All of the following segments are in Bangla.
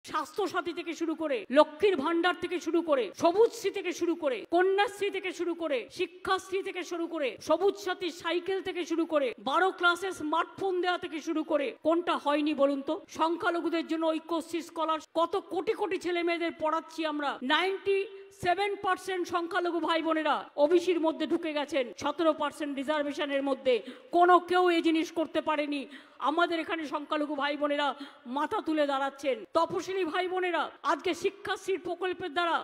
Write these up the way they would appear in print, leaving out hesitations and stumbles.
স্বাস্থ্যসাথী থেকে শুরু করে, লক্ষ্মীর ভান্ডার থেকে শুরু করে, সবুজশ্রী থেকে শুরু করে, কন্যাশ্রী থেকে শুরু করে, শিক্ষাশ্রী থেকে শুরু করে, সবুজ সাথী সাইকেল থেকে শুরু করে, 12 ক্লাসে স্মার্টফোন দেওয়া থেকে শুরু করে, কোনটা হয়নি বলুন তো? সংখ্যালঘুদের জন্য ঐক্যশ্রী স্কলার, কত কোটি কোটি ছেলে মেয়েদের পড়াচ্ছি আমরা। 97% সংখ্যালঘু ভাই বোনেরা ওবিসির মধ্যে ঢুকে গেছেন, 17% রিজার্ভেশনের মধ্যে। কোনো কেউ এই জিনিস করতে পারেনি। আমাদের এখানে সংখ্যালঘু ভাই বোনেরা মাথা তুলে দাঁড়াচ্ছেন। তপশিলি ভাই বোনেরা আজকে শিক্ষাশ্রীর প্রকল্পের দ্বারা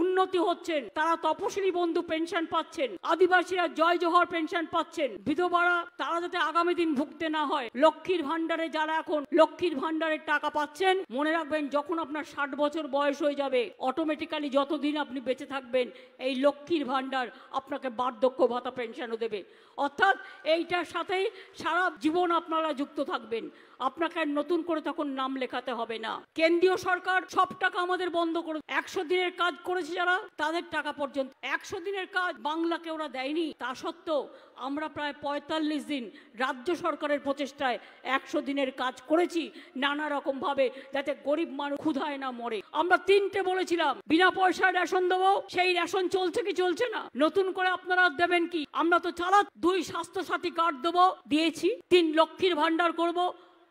উন্নতি হচ্ছেন, তারা তপশিলি বন্ধু পেনশন পাচ্ছেন, আদিবাসীরা জয় জোহর পেনশন পাচ্ছেন, বিধবারা তারা যাতে আগামী দিন ভুগতে না হয়। লক্ষ্মীর ভান্ডারে যারা এখন লক্ষ্মীর ভান্ডারের টাকা পাচ্ছেন, মনে রাখবেন যখন আপনার 60 বছর বয়স হয়ে যাবে, অটোমেটিক্যালি যতদিন আপনি বেঁচে থাকবেন এই লক্ষ্মীর ভান্ডার আপনাকে বার্ধক্য ভাতা পেনশনও দেবে। অর্থাৎ এইটার সাথেই সারা জীবন আপনারা যুক্ত থাকবেন, আপনাকে নতুন করে তখন নাম লেখাতে হবে না। কেন্দ্রীয় সরকার সব টাকা আমাদের বন্ধ করে, 100 দিনের কাজ করেছে যারা তাদের টাকা পর্যন্ত, 100 দিনের কাজ বাংলাকে ওরা দেয়নি। তা সত্ত্বেও আমরা প্রায় 45 দিন রাজ্য সরকারের প্রচেষ্টায় 100 দিনের কাজ করেছি নানা রকম ভাবে, যাতে গরিব মানুষ ক্ষুধায় না মরে। আমরা 3টে বলেছিলাম বিনা পয়সায় রেশন দেবো, সেই রেশন চলছে কি চলছে না? নতুন করে আপনারা দেবেন কি? আমরা তো 2 স্বাস্থ্যসাথী কার্ড দেবো, দিয়েছি। 3 লক্ষ্মীর ভান্ডার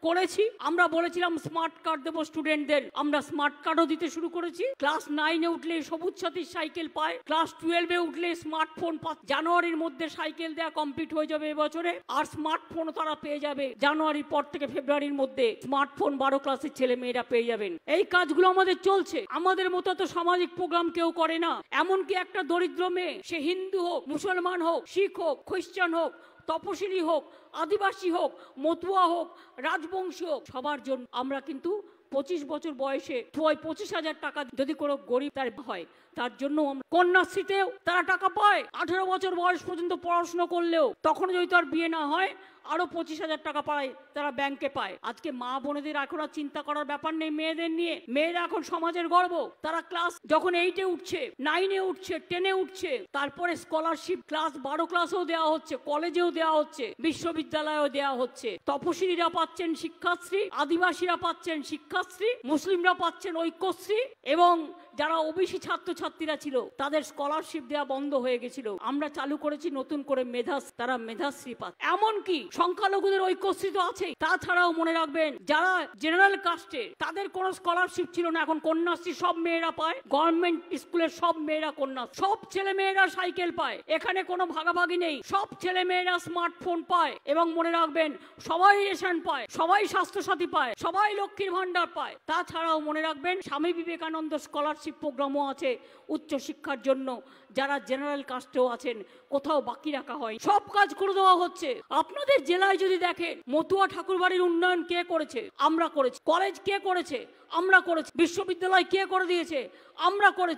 করেছি। আমরা বলেছিলাম স্মার্ট কার্ড দেবো স্টুডেন্টদের, আমরা স্মার্ট কার্ডও দিতে শুরু করেছি। ক্লাস 9-এ উঠলে সবুজ সাথীর সাইকেল পায়, ক্লাস 12-এ উঠলে স্মার্টফোন পায়। জানুয়ারির মধ্যে সাইকেল দেওয়া কমপ্লিট হয়ে যাবে এবছরে, আর স্মার্টফোনও তারা পেয়ে যাবে জানুয়ারির পর থেকে ফেব্রুয়ারির মধ্যে। স্মার্টফোন 12 ক্লাসের ছেলে মেয়েরা পেয়ে যাবেন। এই কাজগুলো আমাদের চলছে। আমাদের মতো তো সামাজিক প্রোগ্রাম কেউ করে না। এমনকি একটা দরিদ্র মেয়ে, সে হিন্দু হোক, মুসলমান হোক, শিখ হোক, খ্রিস্টান হোক, তপশিলি হোক, আদিবাসী হোক, মতুয়া হোক, রাজবংশী হোক, সবার জন্য আমরা কিন্তু 25 বছর বয়সে 25,000 টাকা যদি কোনো গরিব তার হয়, তার জন্য কন্যাশ্রীতেও তারা টাকা পায়। 18 বছর বয়স পর্যন্ত পড়াশোনা করলেও তখন যদি তার বিয়ে না হয় আরো 25,000 টাকা পায়, তারা ব্যাংকে পায়। আজকে মা বোনেদের এখন আর চিন্তা করার ব্যাপার নেই মেয়েদের নিয়ে। মেয়েরা এখন সমাজের গর্ব। তারা ক্লাস যখন 8-এ উঠছে, 9-এ উঠছে, 10-এ উঠছে, তারপরে স্কলারশিপ ক্লাস 12 ক্লাসেও দেওয়া হচ্ছে, কলেজেও দেওয়া হচ্ছে, বিশ্ববিদ্যালয়েও দেওয়া হচ্ছে। তপশিলীরা পাচ্ছেন শিক্ষাশ্রী, আদিবাসীরা পাচ্ছেন শিক্ষাশ্রী, মুসলিমরা পাচ্ছেন ঐক্যশ্রী, এবং যারা ওবিসি ছাত্রছাত্রীরা ছিল তাদের স্কলারশিপ দেওয়া বন্ধ হয়ে গেছিল। আমরা চালু করেছি নতুন করে তারা মেধাশ্রী পাচ্ছে। এমনকি সংখ্যালঘুদের ঐক্যশ্রী তো আছেই, তাছাড়াও মনে রাখবেন যারা জেনারেল কাস্টে তাদের কোনো স্কলারশিপ ছিল না, এখন কন্যাশ্রী সব মেয়েরা পায়। গভর্নমেন্ট স্কুলের সব মেয়েরা কন্যা, সব ছেলে মেয়েরা সাইকেল পায়। এখানে কোনো ভাগাভাগি নেই, সব ছেলে মেয়েরা স্মার্টফোন পায়। এবং মনে রাখবেন সবাই রেশন পায়, সবাই স্বাস্থ্যসাথী পায়, সবাই লক্ষ্মীর ভান্ডার পায়। তাছাড়াও মনে রাখবেন স্বামী বিবেকানন্দ স্কলারশিপ প্রোগ্রামও আছে উচ্চশিক্ষার জন্য। যারা জেনারেল কাস্টেও আছেন, কোথাও বাকি রাখা হয়, সব কাজ করে দেওয়া হচ্ছে। আপনাদের জেলায় যদি দেখেন, মতুয়া ঠাকুরবাড়ির উন্নয়ন কে করেছে? আমরা করেছি। কলেজ কে করেছে? আমরা করেছি। বিশ্ববিদ্যালয় কে করে দিয়েছে? আমরা করেছি।